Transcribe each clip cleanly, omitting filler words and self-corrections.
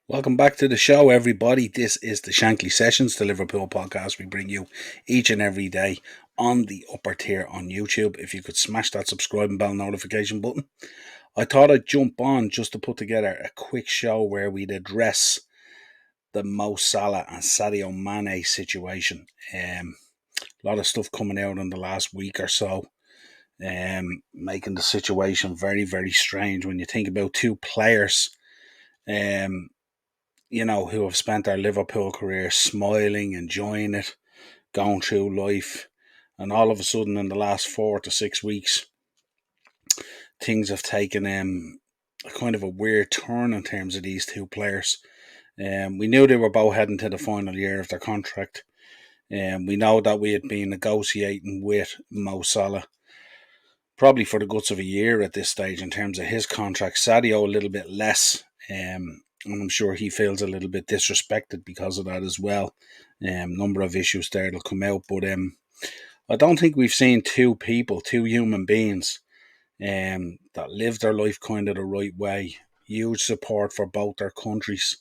Welcome back to the show, everybody. This is the Shankly Sessions, the Liverpool podcast we bring you each and every day on the upper tier on YouTube. If you could smash that subscribe and bell notification button, I thought I'd jump on just to put together a quick show where we'd address the Mo Salah and Sadio Mane situation. A lot of stuff coming out in the last week or so, making the situation very, very strange when you think about two players. Um, who have spent their Liverpool career smiling, enjoying it, going through life, and all of a sudden in the last 4 to 6 weeks, things have taken a kind of a weird turn in terms of these two players. We knew they were both heading to the final year of their contract. We know that we had been negotiating with Mo Salah probably for the guts of a year at this stage in terms of his contract. Sadio a little bit less. And I'm sure he feels a little bit disrespected because of that as well. Number of issues there that'll come out, but I don't think we've seen two human beings, that live their life kind of the right way, huge support for both their countries,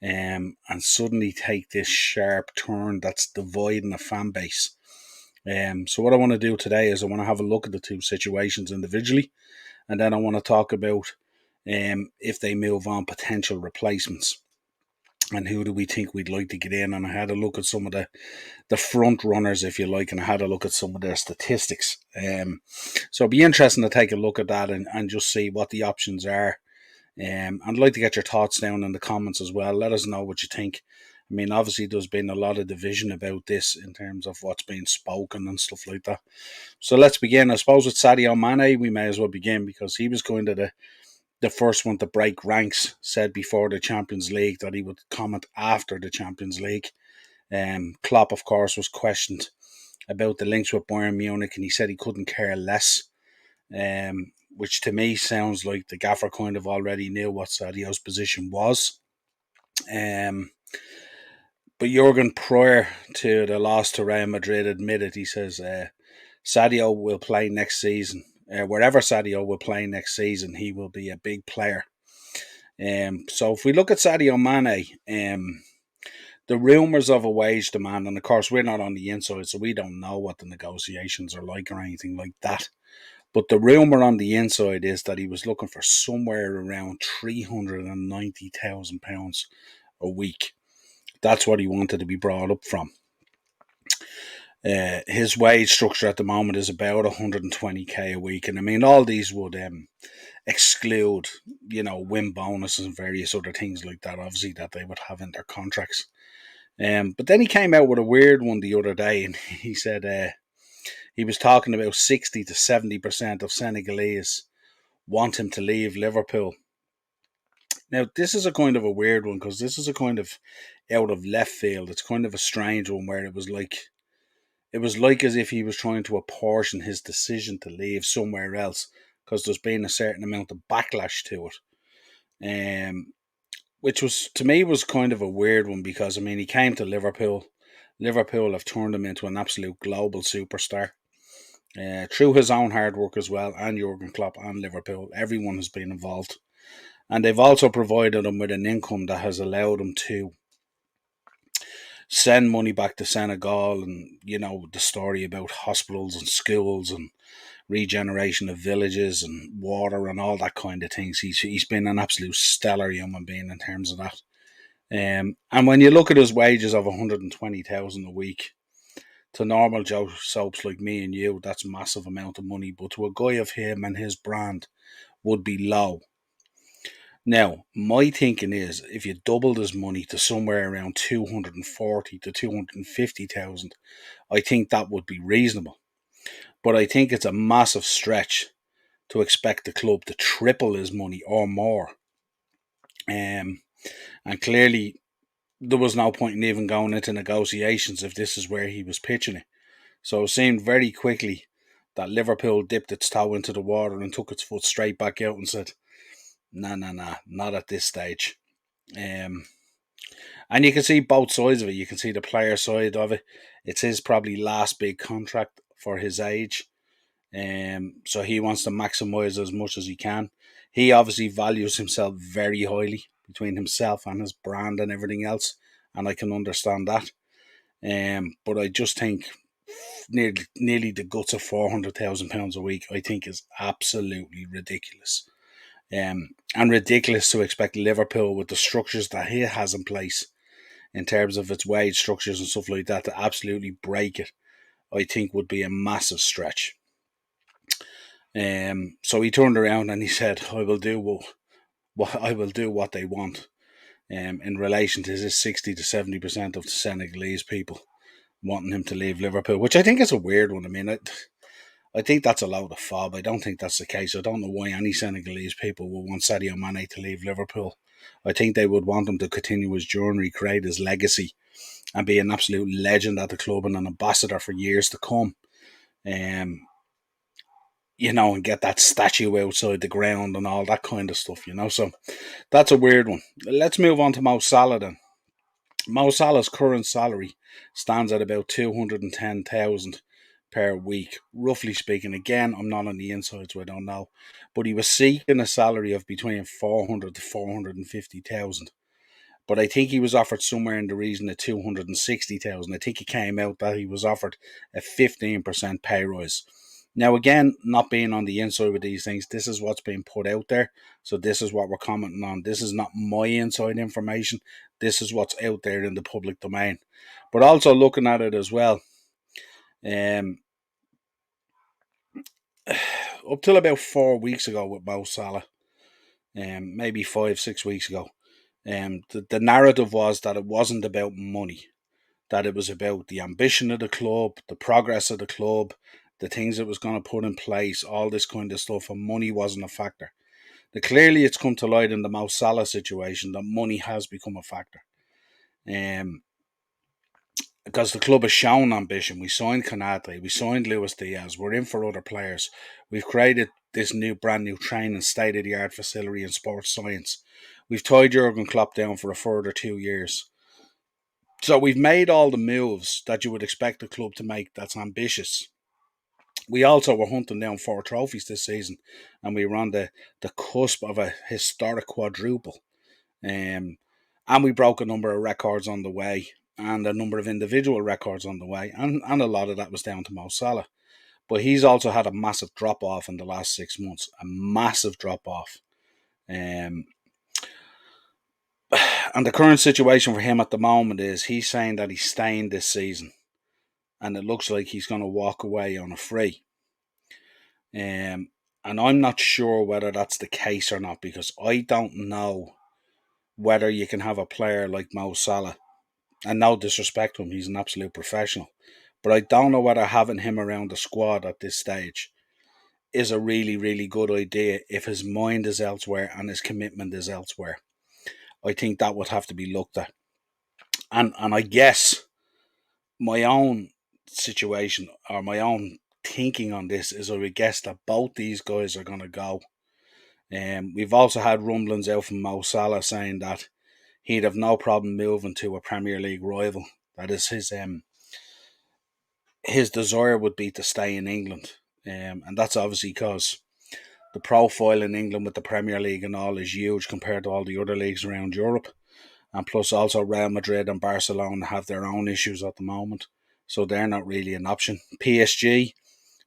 and suddenly take this sharp turn that's dividing a fan base. So what I want to do today is I want to have a look at the two situations individually, and then I want to talk about if they move on, potential replacements, and who do we think we'd like to get in. And I had a look at some of the front runners, if you like, and I had a look at some of their statistics. So it'd be interesting to take a look at that and just see what the options are. I'd like to get your thoughts down in the comments as well. Let us know what you think. I mean, obviously, there's been a lot of division about this in terms of what's being spoken and stuff like that. So let's begin. I suppose with Sadio Mane, we may as well begin because he was kind of the first one to break ranks. Said before the Champions League that he would comment after the Champions League. Klopp, of course, was questioned about the links with Bayern Munich, and he said he couldn't care less. Which to me sounds like the gaffer kind of already knew what Sadio's position was. But Jurgen, prior to the loss to Real Madrid, admitted, he says, Sadio will play next season. Wherever Sadio will play next season, he will be a big player. So if we look at Sadio Mane, the rumours of a wage demand, and of course we're not on the inside, so we don't know what the negotiations are like or anything like that. But the rumour on the inside is that he was looking for somewhere around £390,000 a week. That's what he wanted to be brought up from. His wage structure at the moment is about 120k a week, and I mean all these would exclude, win bonuses and various other things like that. Obviously, that they would have in their contracts. But then he came out with a weird one the other day, and he said he was talking about 60 to 70% of Senegalese want him to leave Liverpool. Now, this is a kind of a weird one because this is a kind of out of left field. It's kind of a strange one where it was like as if he was trying to apportion his decision to leave somewhere else because there's been a certain amount of backlash to it. Which was, to me, was kind of a weird one because, I mean, he came to Liverpool. Liverpool have turned him into an absolute global superstar. Through his own hard work as well, and Jurgen Klopp and Liverpool, everyone has been involved. And they've also provided him with an income that has allowed him to send money back to Senegal, and the story about hospitals and schools and regeneration of villages and water and all that kind of things. He's been an absolute stellar human being in terms of that. And when you look at his wages of 120,000 a week, to normal Joe Soaps like me and you, that's a massive amount of money. But to a guy of him and his brand, would be low. Now, my thinking is if you doubled his money to somewhere around 240 to 250,000, I think that would be reasonable. But I think it's a massive stretch to expect the club to triple his money or more. And clearly, there was no point in even going into negotiations if this is where he was pitching it. So it seemed very quickly that Liverpool dipped its toe into the water and took its foot straight back out and said, nah, not at this stage. And you can see both sides of it. You can see the player side of it. It's his probably last big contract for his age. So he wants to maximise as much as he can. He obviously values himself very highly. between himself and his brand and everything else, and I can understand that. But I just think nearly the guts of £400,000 a week, I think, is absolutely ridiculous. And ridiculous to expect Liverpool, with the structures that he has in place in terms of its wage structures and stuff like that, to absolutely break it, I think would be a massive stretch. So he turned around and he said, "I will do what they want." In relation to his 60 to 70% of the Senegalese people wanting him to leave Liverpool, which I think is a weird one. I mean, I think that's a load of fob. I don't think that's the case. I don't know why any Senegalese people would want Sadio Mane to leave Liverpool. I think they would want him to continue his journey, create his legacy, and be an absolute legend at the club and an ambassador for years to come. Um, and get that statue outside the ground and all that kind of stuff. So that's a weird one. Let's move on to Mo Salah then. Mo Salah's current salary stands at about 210,000 per week, roughly speaking. Again, I'm not on the inside, so I don't know. But he was seeking a salary of between 400 to 450,000. But I think he was offered somewhere in the region of 260,000. I think it came out that he was offered a 15% pay rise. Now, again, not being on the inside with these things, this is what's being put out there. So this is what we're commenting on. This is not my inside information. This is what's out there in the public domain. But also looking at it as well, um, up till about 4 weeks ago with Mo Salah, maybe 5, 6 weeks ago, the narrative was that it wasn't about money, that it was about the ambition of the club, the progress of the club, the things it was going to put in place, all this kind of stuff, and money wasn't a factor. Now, clearly, it's come to light in the Mo Salah situation that money has become a factor. Because the club has shown ambition. We signed Kanate, we signed Luis Diaz, we're in for other players. We've created this brand new training, state of the art facility in sports science. We've tied Jurgen Klopp down for a further 2 years. So we've made all the moves that you would expect a club to make that's ambitious. We also were hunting down 4 trophies this season, and we were on the cusp of a historic quadruple. And we broke a number of records on the way, and a number of individual records on the way, and a lot of that was down to Mo Salah. But he's also had a massive drop off in the last 6 months, a massive drop off. And the current situation for him at the moment is he's saying that he's staying this season, and it looks like he's going to walk away on a free. And I'm not sure whether that's the case or not, because I don't know whether you can have a player like Mo Salah, and no disrespect to him, he's an absolute professional, but I don't know whether having him around the squad at this stage is a really, really good idea if his mind is elsewhere and his commitment is elsewhere. I think that would have to be looked at. And I guess my own situation, or my own thinking on this, is I would guess that both these guys are going to go. We've also had rumblings out from Mo Salah saying that he'd have no problem moving to a Premier League rival. That is his desire would be to stay in England. And that's obviously because the profile in England with the Premier League and all is huge compared to all the other leagues around Europe. And plus also Real Madrid and Barcelona have their own issues at the moment. So they're not really an option. PSG,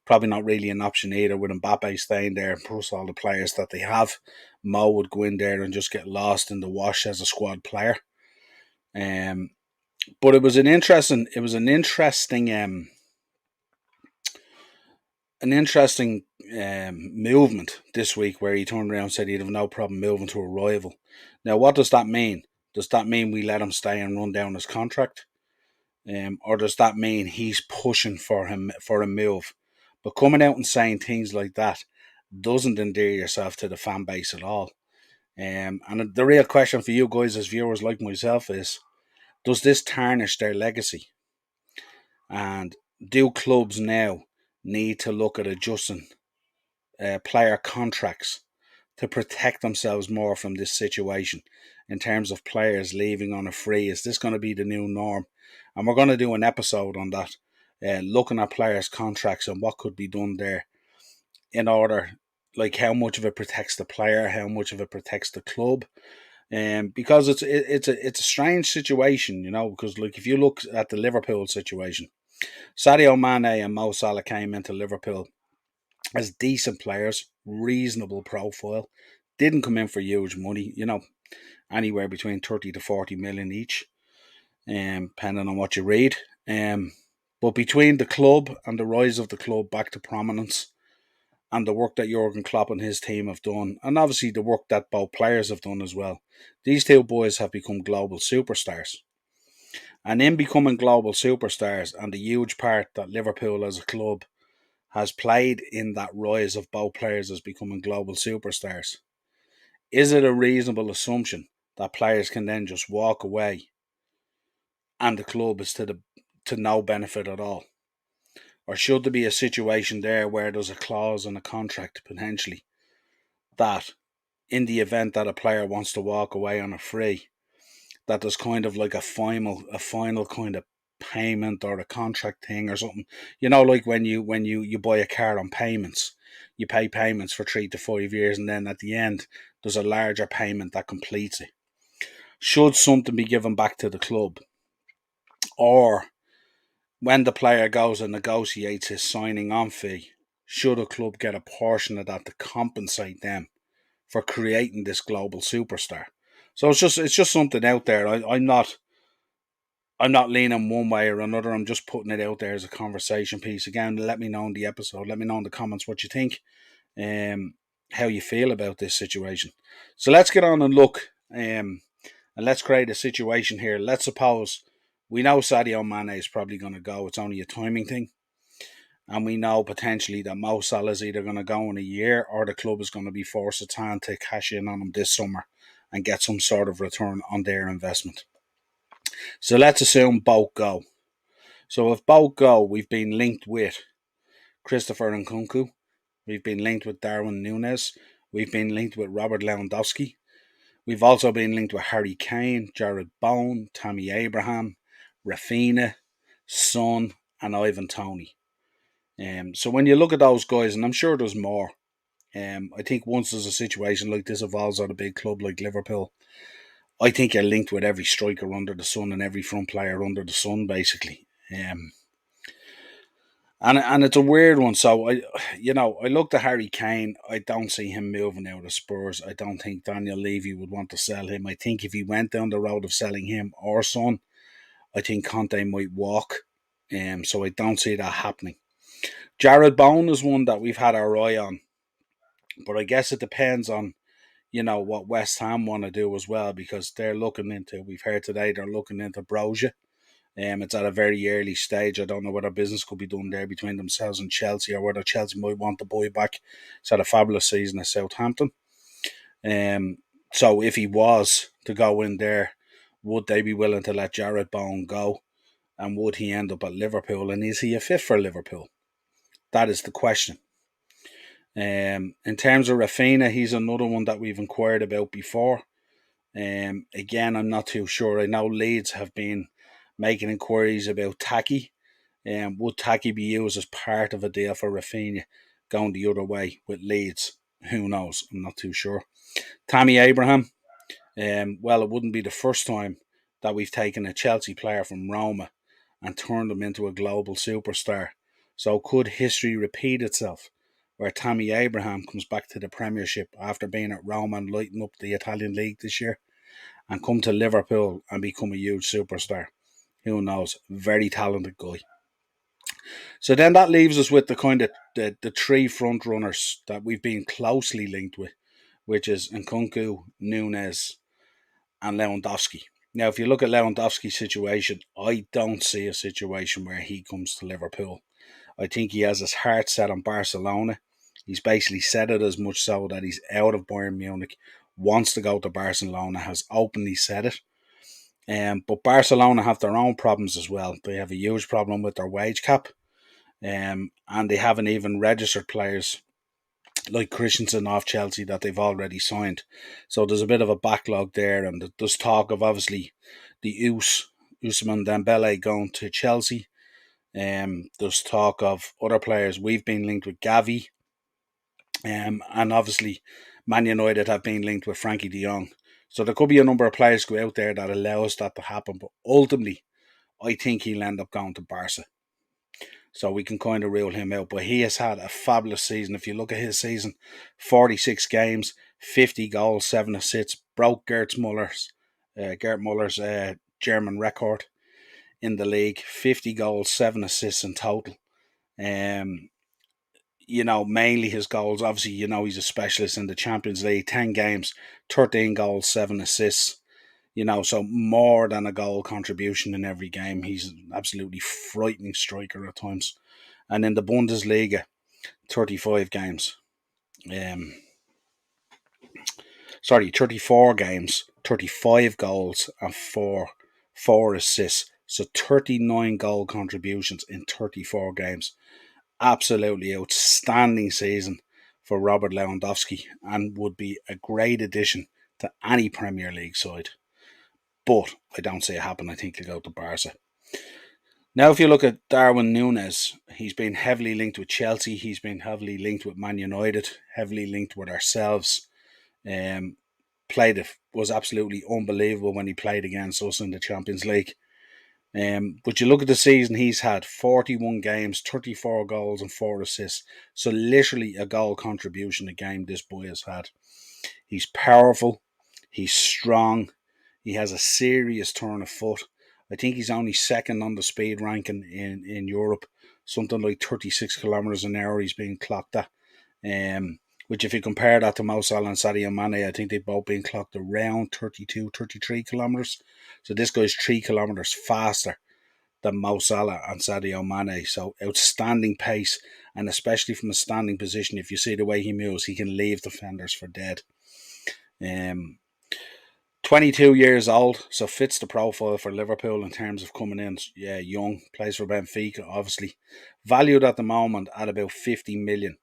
probably not really an option either, with Mbappe staying there, plus all the players that they have. Mo would go in there and just get lost in the wash as a squad player. But it was an interesting movement this week, where he turned around and said he'd have no problem moving to a rival. Now, what does that mean? Does that mean we let him stay and run down his contract? Or does that mean he's pushing for a move? But coming out and saying things like that doesn't endear yourself to the fan base at all. And the real question for you guys as viewers like myself is, does this tarnish their legacy? And do clubs now need to look at adjusting player contracts to protect themselves more from this situation in terms of players leaving on a free? Is this going to be the new norm? And we're going to do an episode on that, looking at players' contracts and what could be done there in order, like how much of it protects the player, how much of it protects the club, Because it's a strange situation, because like if you look at the Liverpool situation, Sadio Mane and Mo Salah came into Liverpool as decent players, reasonable profile, didn't come in for huge money, anywhere between 30 to 40 million each, depending on what you read. But between the club and the rise of the club back to prominence, and the work that Jurgen Klopp and his team have done, and obviously the work that both players have done as well, these two boys have become global superstars. And in becoming global superstars, and the huge part that Liverpool as a club has played in that rise of both players as becoming global superstars, is it a reasonable assumption that players can then just walk away and the club is to no benefit at all? Or should there be a situation there where there's a clause in a contract potentially that in the event that a player wants to walk away on a free, that there's kind of like a final kind of payment or a contract thing or something. Like when you buy a car on payments, you pay payments for 3 to 5 years, and then at the end there's a larger payment that completes it. Should something be given back to the club, or when the player goes and negotiates his signing on fee, should a club get a portion of that to compensate them for creating this global superstar? So it's just something out there. I'm not leaning one way or another. I'm just putting it out there as a conversation piece. Again, let me know in the episode. Let me know in the comments what you think, how you feel about this situation. So let's get on and look, and let's create a situation here. Let's suppose we know Sadio Mane is probably going to go. It's only a timing thing. And we know potentially that Mo Salah is either going to go in a year, or the club is going to be forced its hand to cash in on him this summer and get some sort of return on their investment. So let's assume both go. So if both go, we've been linked with Christopher Nkunku, we've been linked with Darwin Nunes, we've been linked with Robert Lewandowski, we've also been linked with Harry Kane, Jarrod Bowen, Tammy Abraham, Rafinha, Son, and Ivan Toney. So when you look at those guys, and I'm sure there's more, I think once there's a situation like this evolves at a big club like Liverpool, I think you're linked with every striker under the sun and every front player under the sun, basically. And it's a weird one. So I looked at Harry Kane. I don't see him moving out of Spurs. I don't think Daniel Levy would want to sell him. I think if he went down the road of selling him or Son, I think Conte might walk. So I don't see that happening. Jarrod Bowen is one that we've had our eye on, but I guess it depends on what West Ham want to do as well, because they're looking into. We've heard today they're looking into Brozier. It's at a very early stage. I don't know whether business could be done there between themselves and Chelsea, or whether Chelsea might want the boy back. He's had a fabulous season at Southampton. So if he was to go in there, would they be willing to let Jarrod Bowen go? And would he end up at Liverpool? And is he a fit for Liverpool? That is the question. In terms of Rafinha, he's another one that we've inquired about before. Again, I'm not too sure. I know Leeds have been making inquiries about Taki. Would Taki be used as part of a deal for Rafinha going the other way with Leeds? Who knows? I'm not too sure. Tammy Abraham. Well, it wouldn't be the first time that we've taken a Chelsea player from Roma and turned him into a global superstar. So could history repeat itself, where Tammy Abraham comes back to the Premiership after being at Roma and lighting up the Italian league this year, and come to Liverpool and become a huge superstar? Who knows? Very talented guy. So then that leaves us with the kind of the three front runners that we've been closely linked with, which is Nkunku, Nunes, and Lewandowski. Now, if you look at Lewandowski's situation, I don't see a situation where he comes to Liverpool. I think he has his heart set on Barcelona. He's basically said it as much so that he's out of Bayern Munich, wants to go to Barcelona, has openly said it. But Barcelona have their own problems as well. They have a huge problem with their wage cap, and they haven't even registered players like Christensen off Chelsea that they've already signed. So there's a bit of a backlog there, and there's talk of obviously the Ousmane Dembele going to Chelsea. There's talk of other players. We've been linked with Gavi, and obviously Man United have been linked with Frankie de Jong. So there could be a number of players go out there that allows that to happen, but ultimately, I think he'll end up going to Barca. So we can kind of rule him out. But he has had a fabulous season. If you look at his season, 46 games, 50 goals, 7 assists, broke Gert Muller's German record in the league. 50 goals, 7 assists in total. Mainly his goals. Obviously, he's a specialist in the Champions League. 10 games, 13 goals, 7 assists. So more than a goal contribution in every game. He's an absolutely frightening striker at times. And in the Bundesliga, 35 games. 34 games, 35 goals, and four assists. So 39 goal contributions in 34 games. Absolutely outstanding season for Robert Lewandowski, and would be a great addition to any Premier League side. But I don't see it happen. I think he'll go to Barca. Now, if you look at Darwin Nunes, he's been heavily linked with Chelsea. He's been heavily linked with Man United, heavily linked with ourselves. Was absolutely unbelievable when he played against us in the Champions League. But you look at the season he's had: 41 games, 34 goals, and 4 assists. So literally a goal contribution a game this boy has had. He's powerful. He's strong. He has a serious turn of foot. I think he's only second on the speed ranking in Europe. Something like 36 kilometres an hour he's being clocked at. Which, if you compare that to Mo Salah and Sadio Mane, I think they've both been clocked around 32, 33 kilometres. So this guy's 3 kilometres faster than Mo Salah and Sadio Mane. So outstanding pace, and especially from a standing position, if you see the way he moves, he can leave defenders for dead. 22 years old, so fits the profile for Liverpool in terms of coming in. Yeah, young, plays for Benfica, obviously. Valued at the moment at about 50 million.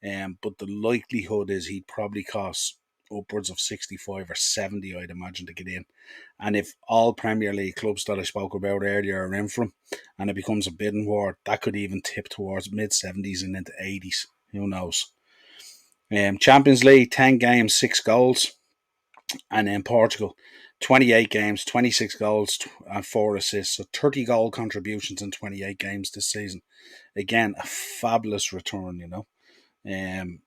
But the likelihood is he'd probably cost upwards of 65 or 70, I'd imagine, to get in. And if all Premier League clubs that I spoke about earlier are in for him, and it becomes a bidding war, that could even tip towards mid-70s and into 80s. Who knows? Champions League, 10 games, 6 goals. And in Portugal, 28 games, 26 goals, and 4 assists. So 30 goal contributions in 28 games this season. Again, a fabulous return, And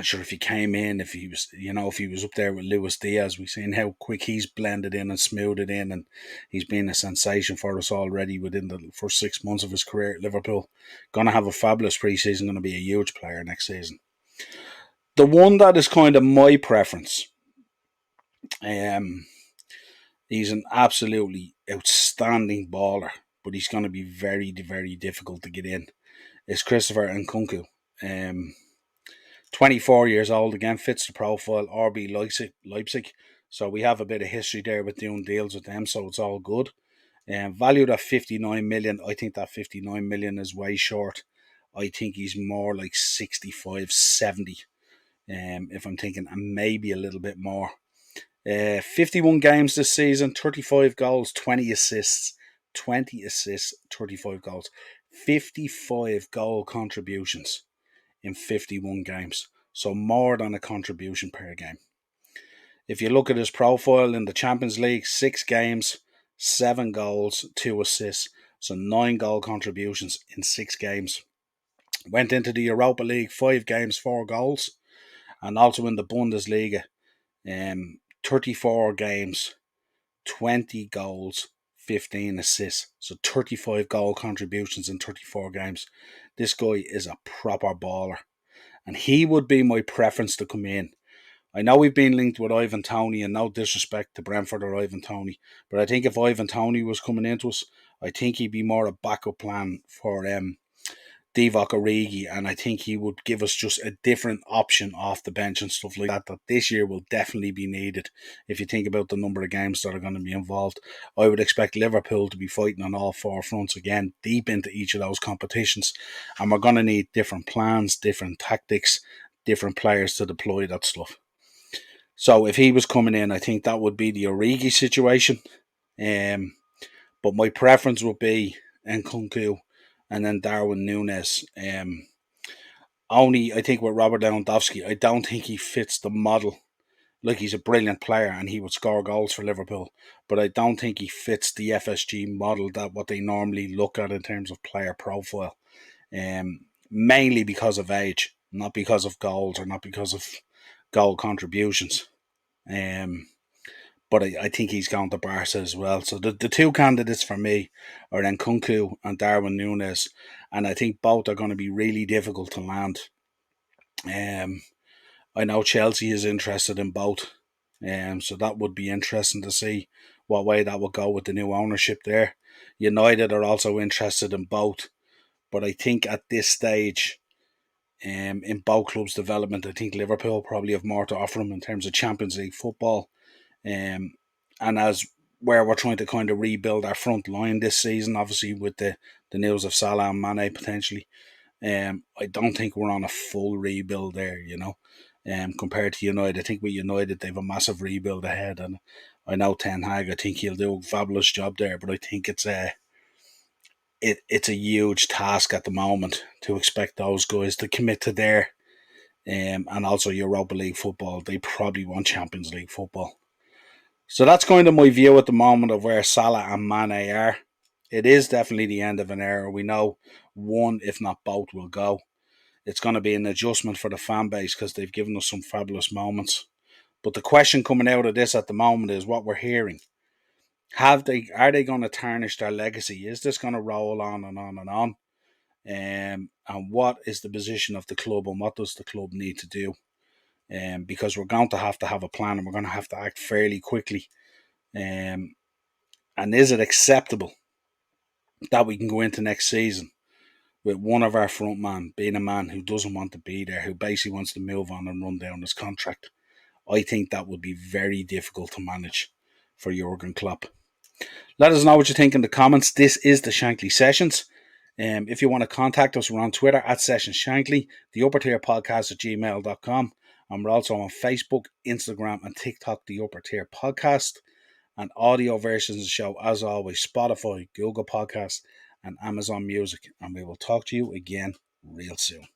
sure, if he came in, if he was up there with Luis Diaz, we've seen how quick he's blended in and smoothed it in, and he's been a sensation for us already within the first 6 months of his career at Liverpool. Going to have a fabulous pre-season, going to be a huge player next season. The one that is kind of my preference, he's an absolutely outstanding baller, but he's going to be very, very difficult to get in, is Christopher Nkunku. 24 years old, again, fits the profile, RB Leipzig. So we have a bit of history there with doing deals with them, so it's all good. Valued at 59 million. I think that 59 million is way short. I think he's more like 65, 70. If I'm thinking, and maybe a little bit more. 51 games this season, 35 goals, 20 assists. 20 assists, 35 goals. 55 goal contributions in 51 games. So more than a contribution per game. If you look at his profile in the Champions League, 6 games, 7 goals, 2 assists. So 9 goal contributions in 6 games. Went into the Europa League, 5 games, 4 goals. And also in the Bundesliga, 34 games, 20 goals, 15 assists. So 35 goal contributions in 34 games. This guy is a proper baller. And he would be my preference to come in. I know we've been linked with Ivan Toney, and no disrespect to Brentford or Ivan Toney, but I think if Ivan Toney was coming into us, I think he'd be more a backup plan for Divock Origi, and I think he would give us just a different option off the bench and stuff like that this year will definitely be needed. If you think about the number of games that are going to be involved, I would expect Liverpool to be fighting on all 4 fronts again, deep into each of those competitions, and we're going to need different plans, different tactics, different players to deploy that stuff. So if he was coming in, I think that would be the Origi situation. But my preference would be Nkunku and then Darwin Nunes. Only, I think, with Robert Lewandowski, I don't think he fits the model Like, he's a brilliant player and he would score goals for Liverpool, but I don't think he fits the FSG model that what they normally look at in terms of player profile. Mainly because of age, not because of goals or not because of goal contributions. Um, but I think he's gone to Barca as well. So the two candidates for me are then Kunku and Darwin Nunes, and I think both are going to be really difficult to land. Um, I know Chelsea is interested in both, so that would be interesting to see what way that will go with the new ownership there. United are also interested in both, but I think at this stage, in both clubs' development, I think Liverpool probably have more to offer them in terms of Champions League football. Um, and as where we're trying to kind of rebuild our front line this season, obviously with the news of Salah and Mane potentially, I don't think we're on a full rebuild there, compared to United. I think with United, they've a massive rebuild ahead. And I know Ten Hag, I think he'll do a fabulous job there, but I think it's a huge task at the moment to expect those guys to commit to there. And also Europa League football. They probably want Champions League football. So that's kind of my view at the moment of where Salah and Mane are. It is definitely the end of an era. We know one, if not both, will go. It's going to be an adjustment for the fan base because they've given us some fabulous moments. But the question coming out of this at the moment is what we're hearing. Are they going to tarnish their legacy? Is this going to roll on and on and on? And what is the position of the club and what does the club need to do? Because we're going to have a plan and we're going to have to act fairly quickly. And is it acceptable that we can go into next season with one of our front men being a man who doesn't want to be there, who basically wants to move on and run down his contract? I think that would be very difficult to manage for Jurgen Klopp. Let us know what you think in the comments. This is the Shankly Sessions. If you want to contact us, we're on Twitter at Sessions Shankly, the Upper Tier Podcast at gmail.com. And we're also on Facebook, Instagram, and TikTok, the Upper Tier Podcast. And audio versions of the show, as always, Spotify, Google Podcasts, and Amazon Music. And we will talk to you again real soon.